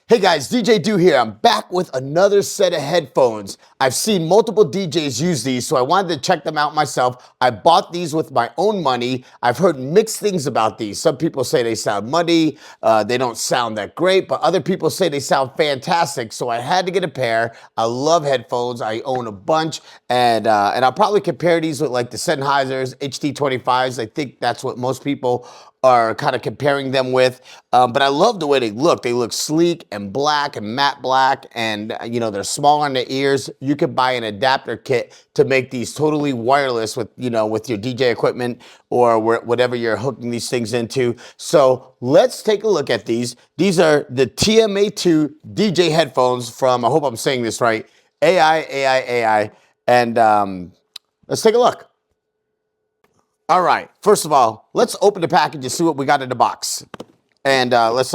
Hey guys, DJ Do here. I'm back with another set of headphones. I've seen multiple DJs use these, so I wanted to check them out myself. I bought these with my own money. I've heard mixed things about these. Some people say they sound muddy, they don't sound that great, but other people say they sound fantastic, so I had to get a pair. I love headphones. I own a bunch, and I'll probably compare these with like the Sennheisers HD25s. I think that's what most people are kind of comparing them with, but I love the way they look. They look sleek and black and matte black, and you know, they're small on the ears. You could buy an adapter kit to make these totally wireless with, you know, with your DJ equipment or whatever you're hooking these things into. So let's take a look at these. These are the Tma-2 DJ headphones from, I hope I'm saying this right, Aiaiai, and let's take a look. All right, first of all, let's open the package and see what we got in the box. And let's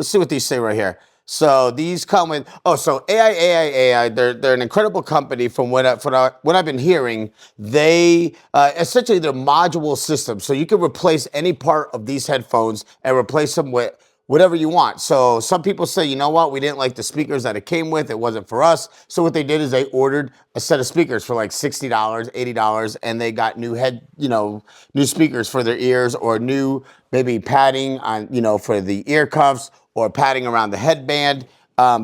see what these say right here. So these come with, so Aiaiai, they're an incredible company from what I've been hearing. They, essentially they're module systems. So you can replace any part of these headphones and replace them with whatever you want. So some people say, you know what, we didn't like the speakers that it came with. It wasn't for us. So what they did is they ordered a set of speakers for like $60, $80, and they got new new speakers for their ears, or new maybe padding on, for the ear cuffs, or padding around the headband.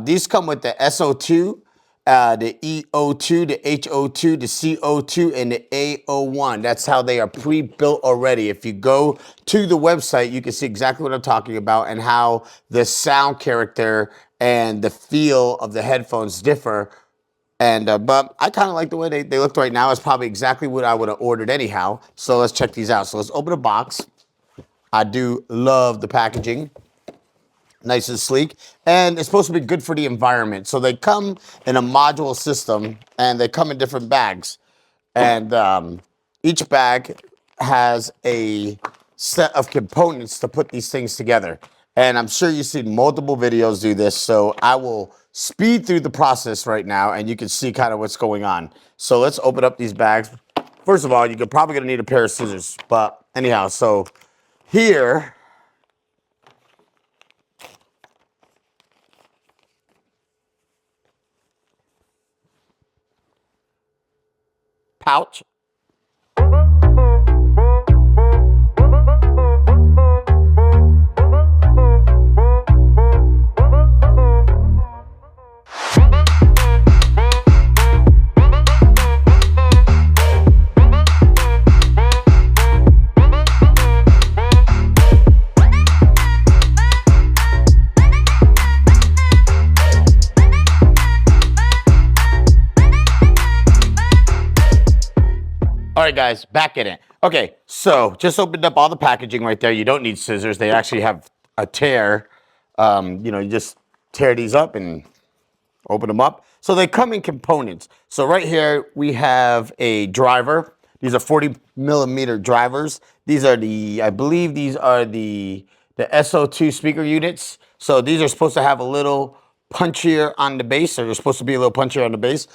These come with the SO2, the EO2, the HO2, the CO2, and the AO1. That's how they are pre-built already. If you go to the website, you can see exactly what I'm talking about and how the sound character and the feel of the headphones differ. And but I kind of like the way they look right now. It's probably exactly what I would have ordered anyhow. So let's check these out. So let's open the box. I do love the packaging. Nice and sleek, and it's supposed to be good for the environment. So they come in a module system, and they come in different bags, and each bag has a set of components to put these things together. And I'm sure you've seen multiple videos do this, so I will speed through the process right now, and you can see kind of what's going on. So let's open up these bags. First of all, you're probably gonna need a pair of scissors, but anyhow, so here, pouch. All right, guys, back in it. Okay, so just opened up all the packaging right there. You don't need scissors. They actually have a tear. You just tear these up and open them up. So they come in components. So right here, we have a driver. These are 40 millimeter drivers. These are I believe these are the SO2 speaker units. So these are supposed to have a little punchier on the base, or they're supposed to be a little punchier on the base.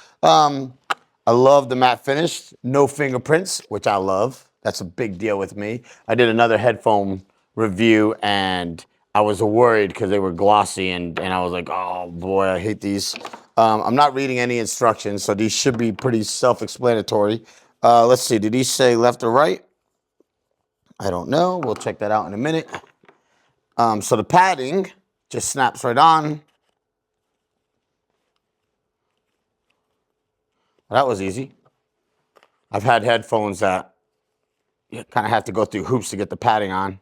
I love the matte finish, no fingerprints, which I love. That's a big deal with me. I did another headphone review, and I was worried because they were glossy, and I was like, oh boy, I hate these. I'm not reading any instructions, so these should be pretty self-explanatory. Let's see, did these say left or right? I don't know. We'll check that out in a minute. So the padding just snaps right on. That was easy. I've had headphones that you kind of have to go through hoops to get the padding on.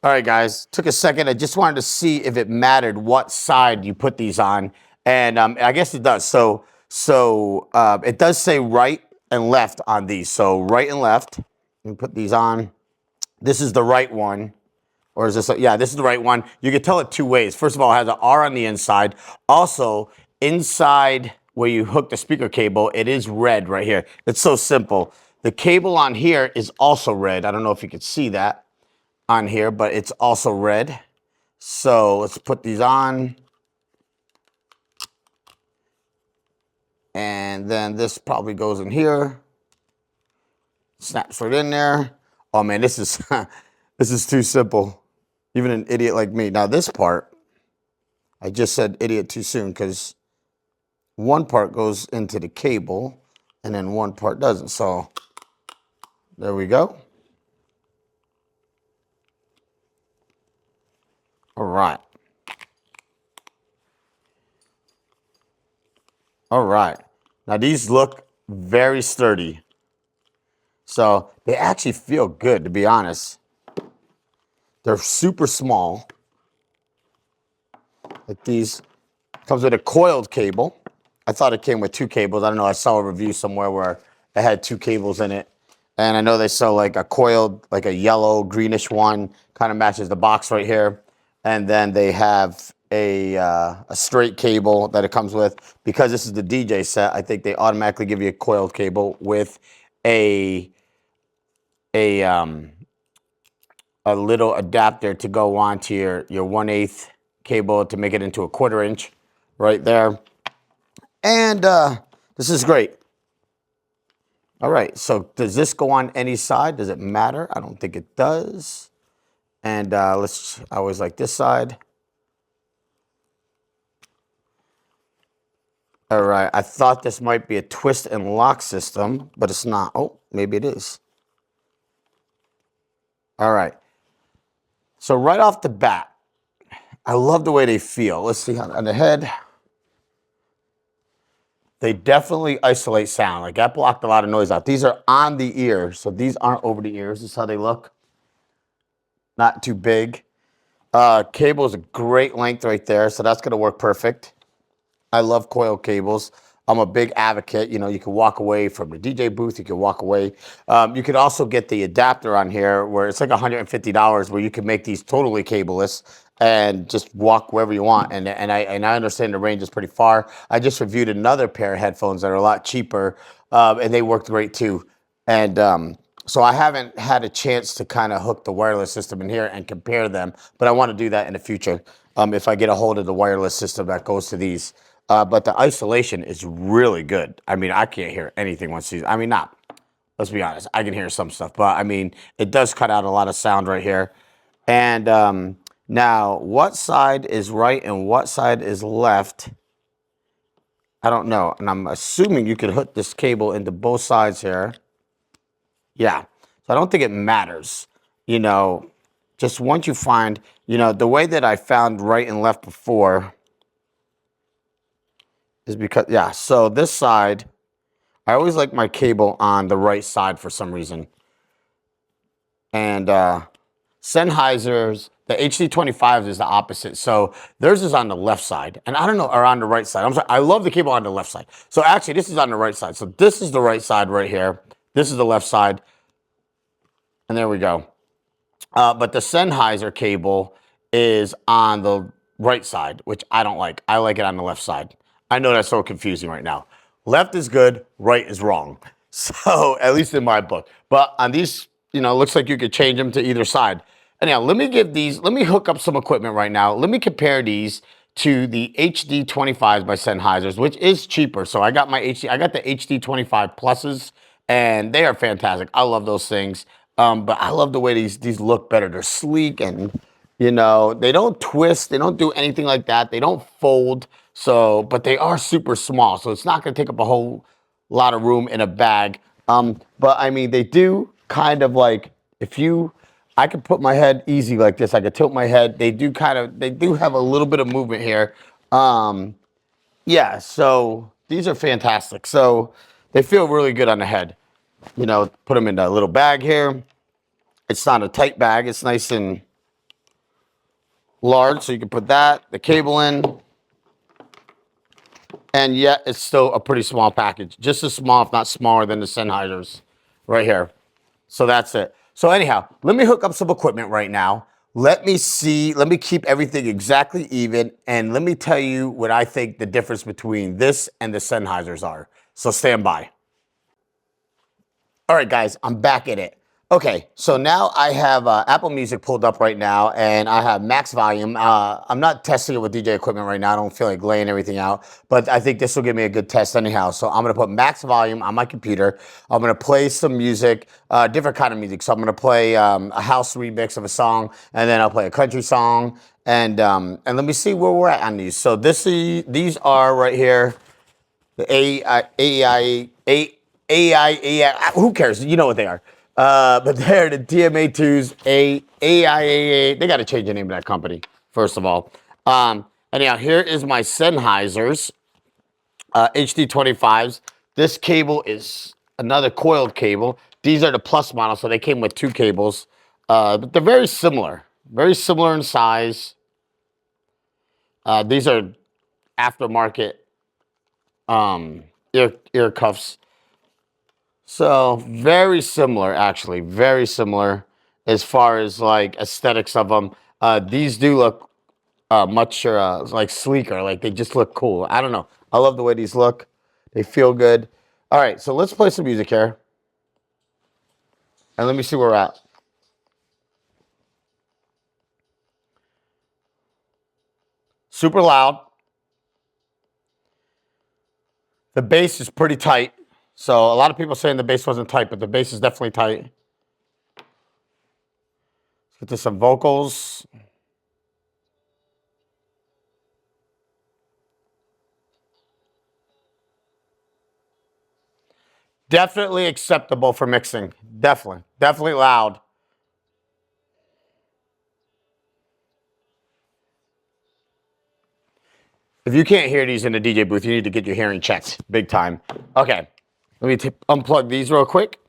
All right, guys, took a second. I just wanted to see if it mattered what side you put these on. And I guess it does. So it does say right and left on these. So right and left, you put these on. This is the right one. Or is this, yeah, this is the right one. You can tell it two ways. First of all, it has an R on the inside. Also, inside where you hook the speaker cable, it is red right here. It's so simple. The cable on here is also red. I don't know if you can see that on here, but it's also red. So let's put these on. And then this probably goes in here. Snaps right in there. Oh man, this is too simple. Even an idiot like me. Now this part, I just said idiot too soon because one part goes into the cable and then one part doesn't. So there we go. All right. All right. Now these look very sturdy. So they actually feel good, to be honest. They're super small. Like these, comes with a coiled cable. I thought it came with two cables. I don't know. I saw a review somewhere where it had two cables in it. And I know they sell like a coiled, like a yellow, greenish one, kind of matches the box right here. And then they have a straight cable that it comes with. Because this is the DJ set, I think they automatically give you a coiled cable with a little adapter to go onto your 1/8 cable to make it into a 1/4 inch right there. And this is great. All right, so does this go on any side? Does it matter? I don't think it does. And I always like this side. All right, I thought this might be a twist and lock system, but it's not. Oh, maybe it is. All right. So right off the bat, I love the way they feel. Let's see on the head. They definitely isolate sound. Like that blocked a lot of noise out. These are on the ear, so these aren't over the ears. This is how they look. Not too big. Cable is a great length right there, so that's going to work perfect. I love coil cables. I'm a big advocate. You know, you can walk away from the DJ booth. You can walk away. You could also get the adapter on here where it's like $150 where you can make these totally cableless and just walk wherever you want. And I understand the range is pretty far. I just reviewed another pair of headphones that are a lot cheaper, and they worked great too. And so I haven't had a chance to kind of hook the wireless system in here and compare them, but I want to do that in the future if I get a hold of the wireless system that goes to these. But the isolation is really good. I mean, I can't hear anything once these. I mean, let's be honest. I can hear some stuff, but I mean, it does cut out a lot of sound right here. And now, what side is right and what side is left? I don't know. And I'm assuming you could hook this cable into both sides here. Yeah. So I don't think it matters. You know, just once you find, you know, the way that I found right and left before is because, yeah, so this side, I always like my cable on the right side for some reason. And Sennheiser's, the HD25s is the opposite. So theirs is on the left side. And I don't know, or on the right side. I'm sorry, I love the cable on the left side. So actually, this is on the right side. So this is the right side right here. This is the left side. And there we go. But the Sennheiser cable is on the right side, which I don't like. I like it on the left side. I know that's so confusing right now. Left is good, right is wrong. So, at least in my book. But on these, you know, it looks like you could change them to either side. Anyhow, let me hook up some equipment right now. Let me compare these to the HD25s by Sennheisers, which is cheaper. So I got the HD25 Pluses, and they are fantastic. I love those things. But I love the way these look better. They're sleek and, you know, they don't twist. They don't do anything like that. They don't fold. So, but they are super small. So it's not going to take up a whole lot of room in a bag. But I mean, they do kind of like, I could put my head easy like this. I could tilt my head. They do have a little bit of movement here. Yeah, so these are fantastic. So they feel really good on the head. You know, put them in a little bag here. It's not a tight bag. It's nice and large, so you can put the cable in. And yet, it's still a pretty small package. Just as small, if not smaller than the Sennheisers right here. So that's it. So anyhow, let me hook up some equipment right now. Let me keep everything exactly even, and let me tell you what I think the difference between this and the Sennheisers are. So stand by. All right, guys, I'm back at it. Okay, so now I have Apple Music pulled up right now, and I have max volume. I'm not testing it with DJ equipment right now. I don't feel like laying everything out, but I think this will give me a good test anyhow. So I'm gonna put max volume on my computer. I'm gonna play some music, different kind of music. So I'm gonna play a house remix of a song, and then I'll play a country song, and let me see where we're at on these. So these are right here. The AI, who cares? You know what they are. But they're the TMA2s, Aiaiai. They got to change the name of that company, first of all. Anyhow, here is my Sennheisers HD25s. This cable is another coiled cable. These are the plus model, so they came with two cables. But they're very similar in size. These are aftermarket ear cuffs. So very similar, actually, very similar as far as like aesthetics of them. These do look much like sleeker, like they just look cool. I don't know. I love the way these look. They feel good. All right, so let's play some music here, and let me see where we're at. Super loud. The bass is pretty tight. So a lot of people saying the bass wasn't tight, but the bass is definitely tight. Let's get to some vocals. Definitely acceptable for mixing. Definitely loud. If you can't hear these in the DJ booth, you need to get your hearing checked big time. Okay, let me unplug these real quick.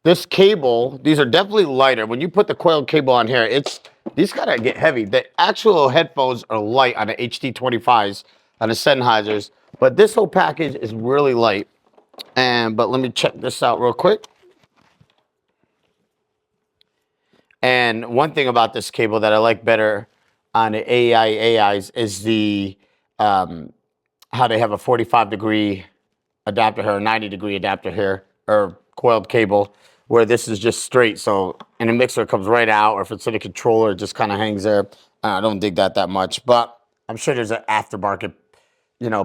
This cable, these are definitely lighter. When you put the coiled cable on here, these gotta get heavy. The actual headphones are light on the HD25s, on the Sennheisers, but this whole package is really light. But let me check this out real quick. And one thing about this cable that I like better on the AIs is the how they have a 45-degree adapter here, or 90-degree adapter here, or coiled cable, where this is just straight. So in a mixer, it comes right out, or if it's in a controller, it just kind of hangs there. I don't dig that much, but I'm sure there's an aftermarket,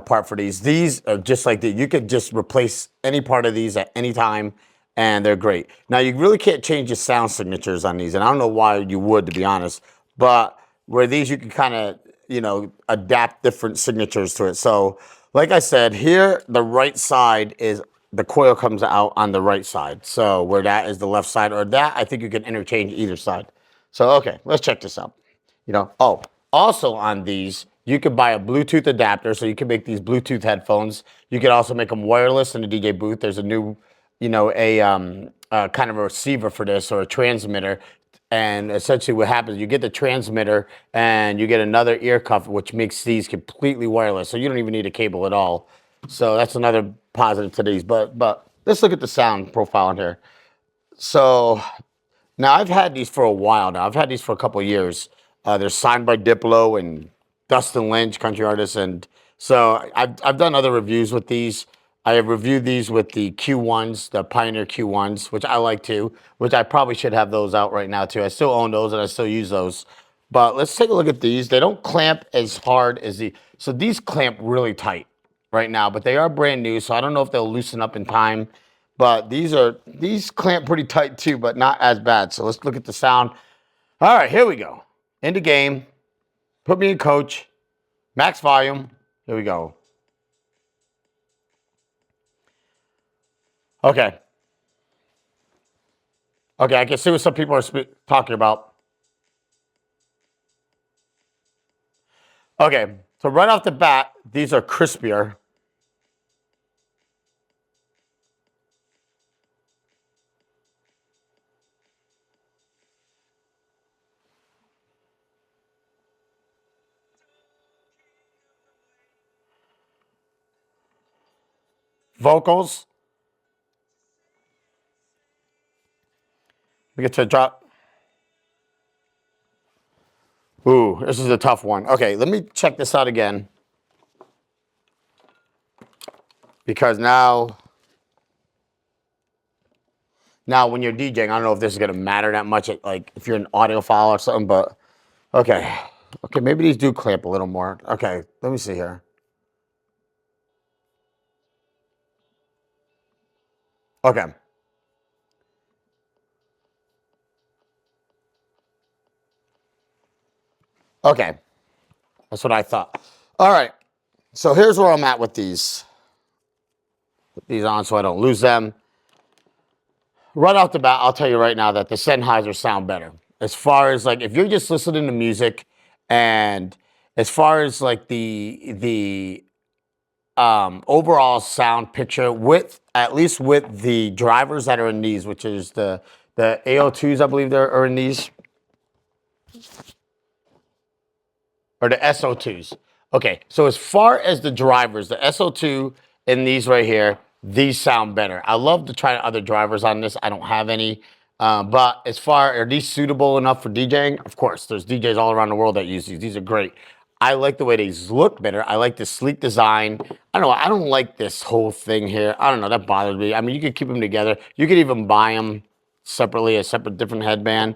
part for these. These are just like that. You could just replace any part of these at any time, and they're great. Now, you really can't change your sound signatures on these, and I don't know why you would, to be honest, but where these, you can kind of, adapt different signatures to it. So, like I said, here, the right side is the coil comes out on the right side. So where that is the left side, or that, I think you can interchange either side. So, okay, let's check this out. Also on these, you could buy a Bluetooth adapter, so you can make these Bluetooth headphones. You could also make them wireless in the DJ booth. There's a new, kind of a receiver for this, or a transmitter. And essentially what happens, you get the transmitter and you get another ear cuff, which makes these completely wireless. So you don't even need a cable at all. So that's another positive to these. But let's look at the sound profile in here. So now I've had these for a while now. I've had these for a couple of years. They're signed by Diplo and Dustin Lynch, country artist, and so I've done other reviews with these. I have reviewed these with the Q1s, the Pioneer Q1s, which I like too, which I probably should have those out right now too. I still own those and I still use those. But let's take a look at these. They don't clamp as hard as so these clamp really tight right now, but they are brand new, so I don't know if they'll loosen up in time. But these clamp pretty tight too, but not as bad. So let's look at the sound. All right, here we go. In the game. Put me in coach. Max volume. Here we go. Okay. Okay, I can see what some people are talking about. Okay, so right off the bat, these are crispier. Vocals. We get to drop. Ooh, this is a tough one. Okay, let me check this out again. Because now Now, when you're DJing, I don't know if this is gonna matter that much, like if you're an audiophile or something, but okay. Okay, maybe these do clamp a little more. Okay, let me see here. Okay. Okay. That's what I thought. All right. So here's where I'm at with these. Put these on so I don't lose them. Right off the bat, I'll tell you right now that the Sennheisers sound better. As far as like if you're just listening to music, and as far as like the overall sound picture with at least with the drivers that are in these, which is the AO2s, I believe are in these, or the SO2s. Okay, so as far as the drivers, the SO2 and these right here, these sound better. I love to try other drivers on this. I don't have any. But as far, are these suitable enough for DJing? Of course, there's DJs all around the world that use these. These are great. I like the way these look better. I like the sleek design. I don't know. I don't like this whole thing here. I don't know. That bothers me. I mean, you could keep them together. You could even buy them separately, a separate different headband.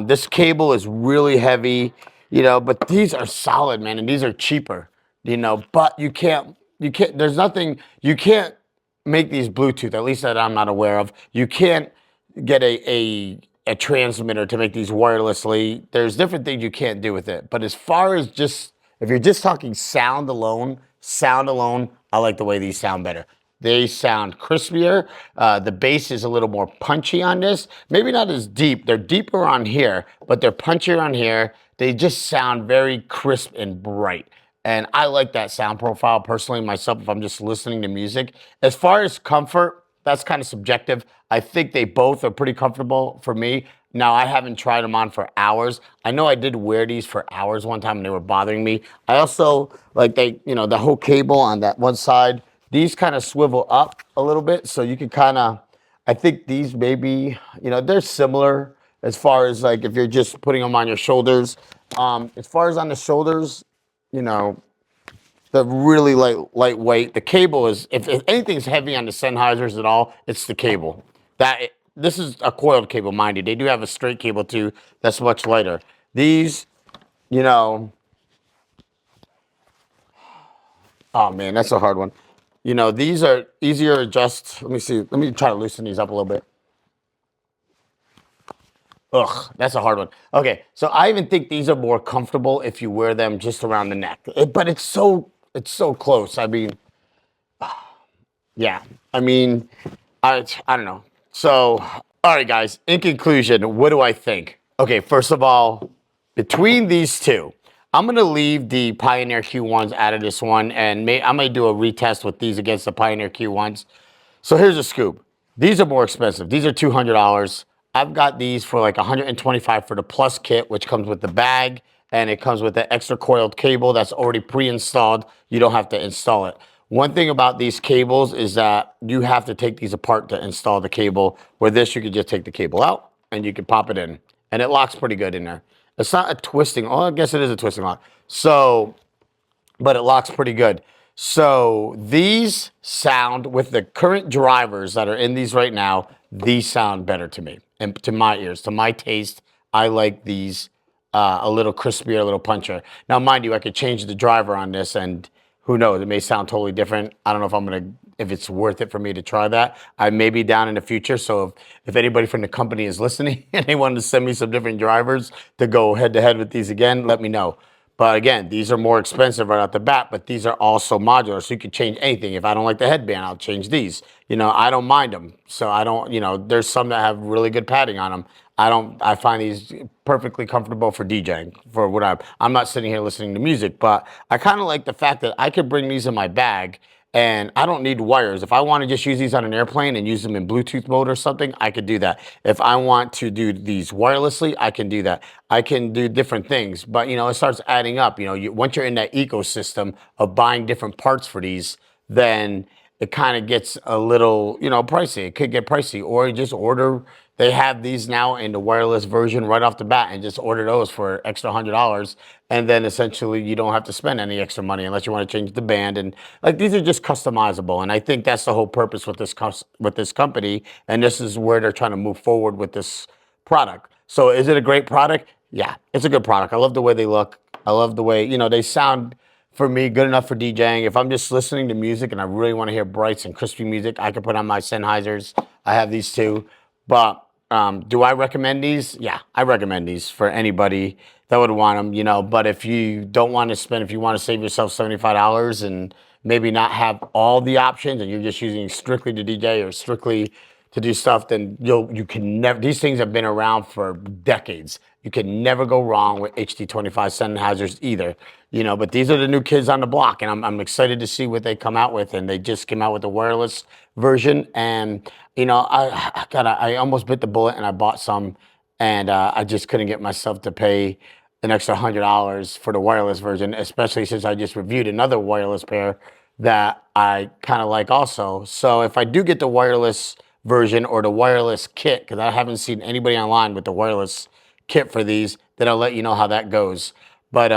This cable is really heavy, you know, but these are solid, man, and these are cheaper, you know, but there's nothing, you can't make these Bluetooth, at least that I'm not aware of. You can't get a transmitter to make these wirelessly. There's different things you can't do with it. But as far as just, if you're just talking sound alone, I like the way these sound better. They sound crispier. The bass is a little more punchy on this. Maybe not as deep. They're deeper on here, but they're punchier on here. They just sound very crisp and bright. And I like that sound profile personally myself if I'm just listening to music. As far as comfort, that's kind of subjective. I think they both are pretty comfortable for me. Now, I haven't tried them on for hours. I know I did wear these for hours one time and they were bothering me. I also, like the whole cable on that one side, these kind of swivel up a little bit. So you can kind of, I think these maybe, they're similar as far as like if you're just putting them on your shoulders. As far as on the shoulders, you know, they're really lightweight. The cable is, if anything's heavy on the Sennheisers at all, it's the cable. This is a coiled cable, mind you. They do have a straight cable too that's much lighter. These, oh man, that's a hard one. These are easier to adjust. Let me see. Let me try to loosen these up a little bit. Ugh, that's a hard one. Okay, so I even think these are more comfortable if you wear them just around the neck. But it's so close. I mean, yeah. I mean, I don't know. So, all right, guys. In conclusion, what do I think? Okay, first of all, between these two, I'm gonna leave the Pioneer Q1s out of this one, and I'm gonna do a retest with these against the Pioneer Q1s. So here's a scoop. These are more expensive. These are $200. I've got these for like $125 for the Plus kit, which comes with the bag, and it comes with the extra coiled cable that's already pre-installed. You don't have to install it. One thing about these cables is that you have to take these apart to install the cable, where this, you could just take the cable out and you can pop it in, and it locks pretty good in there. It's not a twisting, oh, I guess it is a twisting lock. So, but it locks pretty good. So these sound, with the current drivers that are in these right now, these sound better to me and to my ears, to my taste. I like these a little crispier, a little puncher. Now, mind you, I could change the driver on this, and who knows, it may sound totally different. I don't know if it's worth it for me to try that. I may be down in the future. So if anybody from the company is listening and they wanted to send me some different drivers to go head to head with these again, let me know. But again, these are more expensive right off the bat, but these are also modular, so you can change anything. If I don't like the headband, I'll change these. I don't mind them. So I don't, there's some that have really good padding on them. I find these perfectly comfortable for DJing, for what I'm not sitting here listening to music, but I kind of like the fact that I could bring these in my bag and I don't need wires. If I want to just use these on an airplane and use them in Bluetooth mode or something, I could do that. If I want to do these wirelessly, I can do that. I can do different things, but it starts adding up. Once you're in that ecosystem of buying different parts for these, then it kind of gets a little, pricey. It could get pricey, or you just order they have these now in the wireless version right off the bat, and just order those for extra $100. And then essentially you don't have to spend any extra money unless you want to change the band. And like, these are just customizable. And I think that's the whole purpose with this company. And this is where they're trying to move forward with this product. So is it a great product? Yeah, it's a good product. I love the way they look. I love the way, they sound, for me, good enough for DJing. If I'm just listening to music and I really want to hear brights and crispy music, I can put on my Sennheisers. I have these too. But do I recommend these? Yeah, I recommend these for anybody that would want them, But if you don't want to spend, if you want to save yourself $75 and maybe not have all the options and you're just using strictly to DJ or strictly to do stuff, then you can never, these things have been around for decades. You can never go wrong with HD25 Sennheisers either, but these are the new kids on the block, and I'm excited to see what they come out with. And they just came out with the wireless version, and I almost bit the bullet and I bought some, and I just couldn't get myself to pay an extra $100 for the wireless version, especially since I just reviewed another wireless pair that I kind of like also. So if I do get the wireless version or the wireless kit, because I haven't seen anybody online with the wireless kit for these, then I'll let you know how that goes. But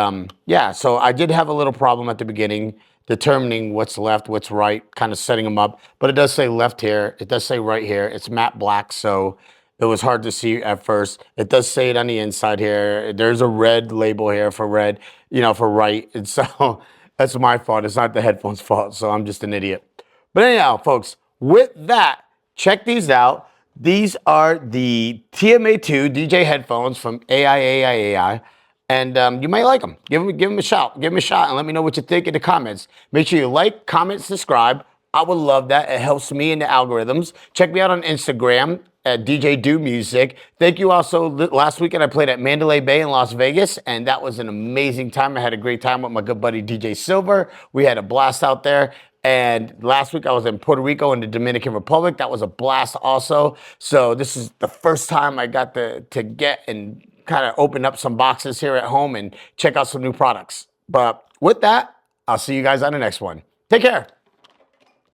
yeah, so I did have a little problem at the beginning determining what's left, what's right, kind of setting them up. But it does say left here. It does say right here. It's matte black, so it was hard to see at first. It does say it on the inside here. There's a red label here for red, for right. And so that's my fault. It's not the headphones' fault, so I'm just an idiot. But anyhow, folks, with that, check these out. These are the Tma-2 DJ headphones from Aiaiai. And you might like them. Give them a shout. Give them a shot and let me know what you think in the comments. Make sure you like, comment, subscribe. I would love that. It helps me in the algorithms. Check me out on Instagram at DJ Do Music. Thank you also. Last weekend I played at Mandalay Bay in Las Vegas, and that was an amazing time. I had a great time with my good buddy DJ Silver. We had a blast out there. And last week I was in Puerto Rico and the Dominican Republic. That was a blast also. So this is the first time I got to get and kind of open up some boxes here at home and check out some new products. But with that, I'll see you guys on the next one. Take care.